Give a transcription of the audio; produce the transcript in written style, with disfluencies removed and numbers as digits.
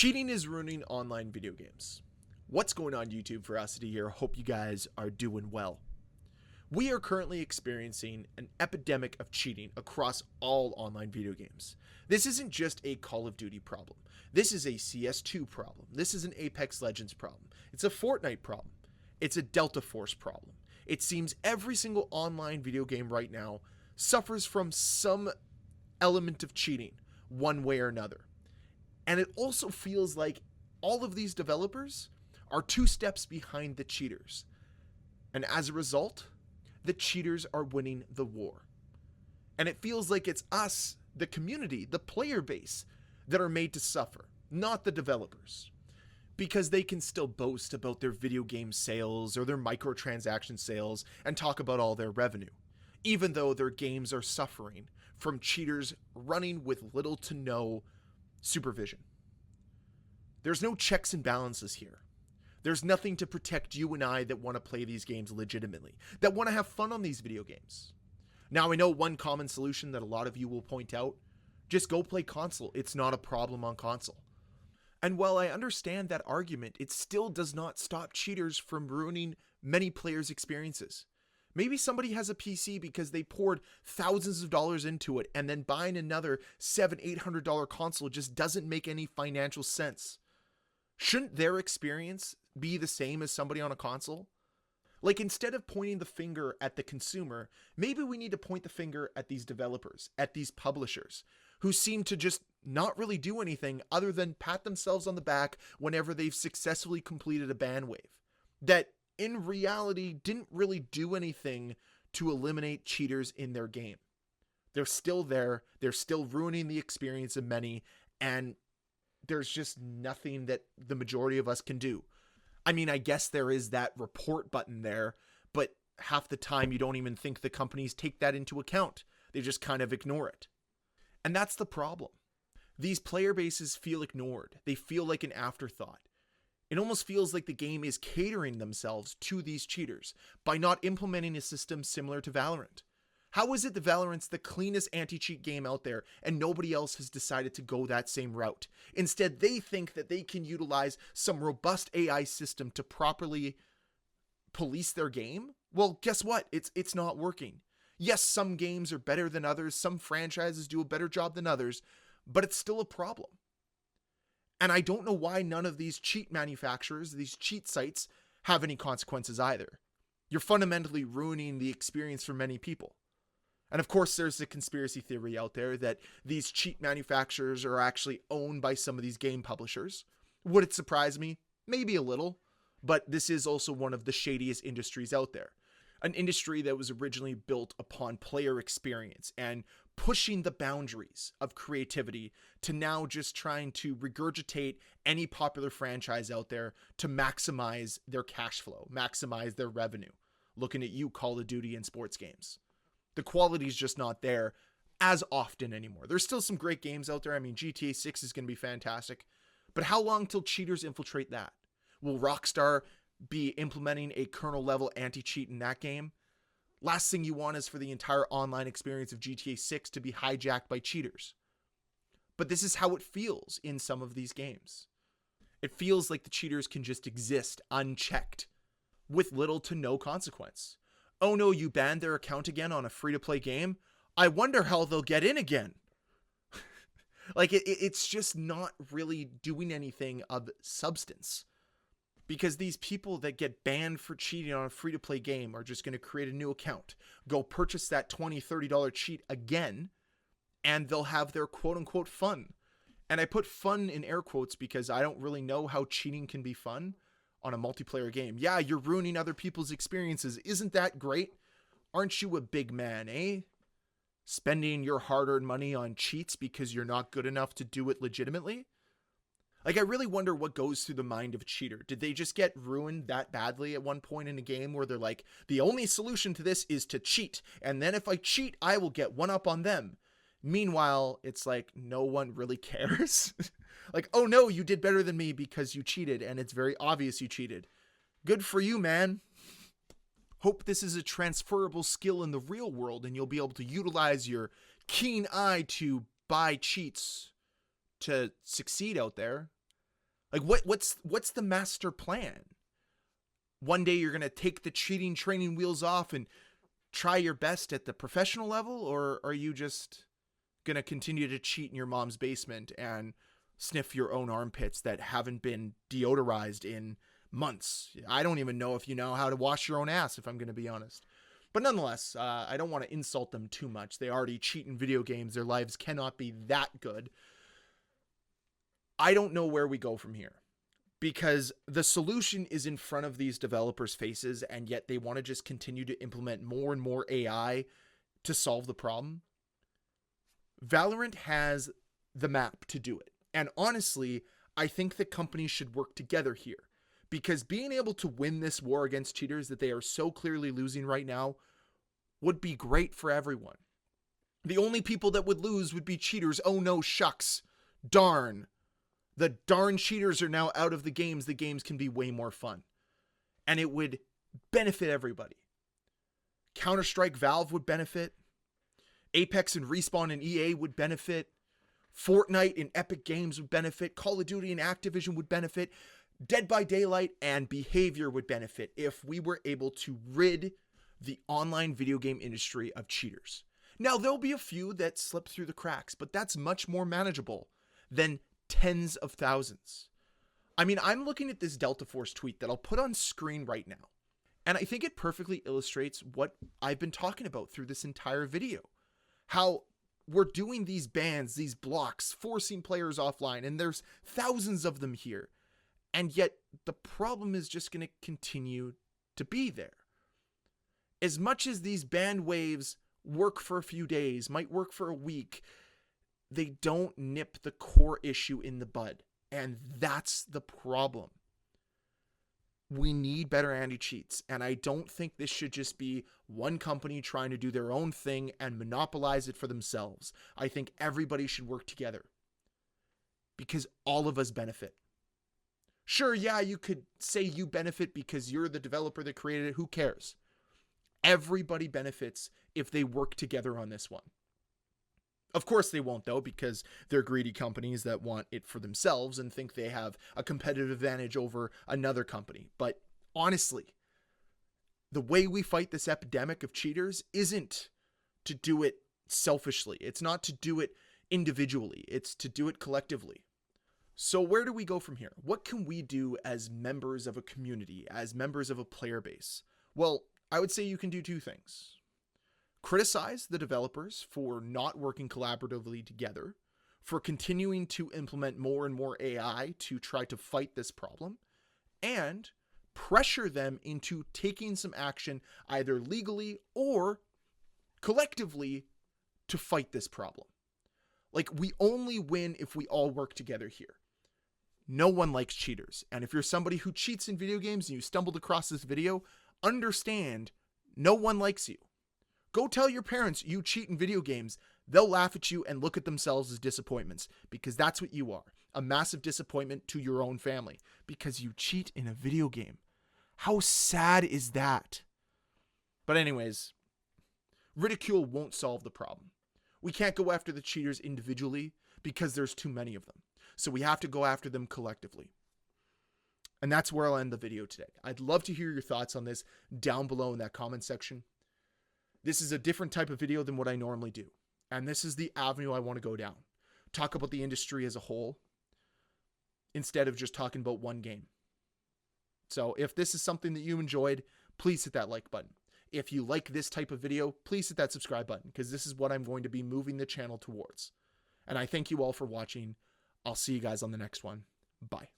Cheating is ruining online video games. What's going on, YouTube? Ferocity here. Hope you guys are doing well. We are currently experiencing an epidemic of cheating across all online video games. This isn't just a Call of Duty problem. This is a CS2 problem. This is an Apex Legends problem. It's a Fortnite problem. It's a Delta Force problem. It seems every single online video game right now suffers from some element of cheating, one way or another. And it also feels like all of these developers are two steps behind the cheaters. And as a result, the cheaters are winning the war. And it feels like it's us, the community, the player base, that are made to suffer, not the developers. Because they can still boast about their video game sales or their microtransaction sales and talk about all their revenue, even though their games are suffering from cheaters running with little to no supervision. There's no checks and balances here. There's nothing to protect you and I that want to play these games legitimately, that want to have fun on these video games. Now, I know one common solution that a lot of you will point out: just go play console. It's not a problem on console. And while I understand that argument, it still does not stop cheaters from ruining many players' experiences. Maybe somebody has a PC because they poured thousands of dollars into it, and then buying another $700-800 console just doesn't make any financial sense. Shouldn't their experience be the same as somebody on a console? Like, instead of pointing the finger at the consumer, maybe we need to point the finger at these developers, at these publishers, who seem to just not really do anything other than pat themselves on the back whenever they've successfully completed a ban wave. That in reality didn't really do anything to eliminate cheaters in their game. They're still there, they're still ruining the experience of many, and there's just nothing that the majority of us can do. I mean, I guess there is that report button there, but half the time you don't even think the companies take that into account. They just kind of ignore it. And that's the problem. These player bases feel ignored. They feel like an afterthought. It almost feels like the game is catering themselves to these cheaters by not implementing a system similar to Valorant. How is it that Valorant's the cleanest anti-cheat game out there and nobody else has decided to go that same route? Instead, they think that they can utilize some robust AI system to properly police their game? Well, guess what? It's not working. Yes, some games are better than others, some franchises do a better job than others, but it's still a problem. And I don't know why none of these cheat manufacturers, these cheat sites, have any consequences either. You're fundamentally ruining the experience for many people. And of course, there's the conspiracy theory out there that these cheat manufacturers are actually owned by some of these game publishers. Would it surprise me? Maybe a little. But this is also one of the shadiest industries out there. An industry that was originally built upon player experience and pushing the boundaries of creativity to now just trying to regurgitate any popular franchise out there to maximize their cash flow, maximize their revenue. Looking at you, Call of Duty and sports games. The quality is just not there as often anymore. There's still some great games out there. I mean, GTA 6 is going to be fantastic. But how long till cheaters infiltrate that? Will Rockstar be implementing a kernel level anti-cheat in that game? Last thing you want is for the entire online experience of GTA 6 to be hijacked by cheaters. But this is how it feels in some of these games. It feels like the cheaters can just exist unchecked with little to no consequence. Oh no, you banned their account again on a free-to-play game? I wonder how they'll get in again. Like, it's just not really doing anything of substance. Because these people that get banned for cheating on a free-to-play game are just going to create a new account, go purchase that $20, $30 cheat again, and they'll have their quote-unquote fun. And I put fun in air quotes because I don't really know how cheating can be fun on a multiplayer game. Yeah, you're ruining other people's experiences. Isn't that great? Aren't you a big man, eh? Spending your hard-earned money on cheats because you're not good enough to do it legitimately? Like, I really wonder what goes through the mind of a cheater. Did they just get ruined that badly at one point in a game where they're like, the only solution to this is to cheat, and then if I cheat, I will get one up on them. Meanwhile, it's like, no one really cares. Like, oh no, you did better than me because you cheated, and it's very obvious you cheated. Good for you, man. Hope this is a transferable skill in the real world, and you'll be able to utilize your keen eye to buy cheats to succeed out there. Like what's the master plan? One day you're going to take the cheating training wheels off and try your best at the professional level, or are you just going to continue to cheat in your mom's basement and sniff your own armpits that haven't been deodorized in months? I don't even know if you know how to wash your own ass, if I'm going to be honest. But nonetheless, I don't want to insult them too much. They already cheat in video games. Their lives cannot be that good. I don't know where we go from here, because the solution is in front of these developers' faces, and yet they want to just continue to implement more and more AI to solve the problem. Valorant has the map to do it. And honestly, I think that companies should work together here, because being able to win this war against cheaters that they are so clearly losing right now would be great for everyone. The only people that would lose would be cheaters. Oh no, shucks. Darn. The darn cheaters are now out of the games. The games can be way more fun. And it would benefit everybody. Counter-Strike Valve would benefit. Apex and Respawn and EA would benefit. Fortnite and Epic Games would benefit. Call of Duty and Activision would benefit. Dead by Daylight and Behavior would benefit if we were able to rid the online video game industry of cheaters. Now, there'll be a few that slip through the cracks, but that's much more manageable than tens of thousands. I mean, I'm looking at this Delta Force tweet that I'll put on screen right now, and I think it perfectly illustrates what I've been talking about through this entire video. How we're doing these bans, these blocks, forcing players offline, and there's thousands of them here. And yet the problem is just going to continue to be there. As much as these ban waves work for a few days, might work for a week, they don't nip the core issue in the bud. And that's the problem. We need better anti-cheats. And I don't think this should just be one company trying to do their own thing and monopolize it for themselves. I think everybody should work together, because all of us benefit. Sure, yeah, you could say you benefit because you're the developer that created it. Who cares? Everybody benefits if they work together on this one. Of course they won't, though, because they're greedy companies that want it for themselves and think they have a competitive advantage over another company. But honestly, the way we fight this epidemic of cheaters isn't to do it selfishly. It's not to do it individually. It's to do it collectively. So where do we go from here? What can we do as members of a community, as members of a player base? Well, I would say you can do two things. Criticize the developers for not working collaboratively together, for continuing to implement more and more AI to try to fight this problem, and pressure them into taking some action either legally or collectively to fight this problem. Like, we only win if we all work together here. No one likes cheaters. And if you're somebody who cheats in video games and you stumbled across this video, understand no one likes you. Go tell your parents you cheat in video games. They'll laugh at you and look at themselves as disappointments, because that's what you are. A massive disappointment to your own family because you cheat in a video game. How sad is that? But anyways, ridicule won't solve the problem. We can't go after the cheaters individually because there's too many of them. So we have to go after them collectively. And that's where I'll end the video today. I'd love to hear your thoughts on this down below in that comment section. This is a different type of video than what I normally do. And this is the avenue I want to go down. Talk about the industry as a whole instead of just talking about one game. So if this is something that you enjoyed, please hit that like button. If you like this type of video, please hit that subscribe button, because this is what I'm going to be moving the channel towards. And I thank you all for watching. I'll see you guys on the next one. Bye.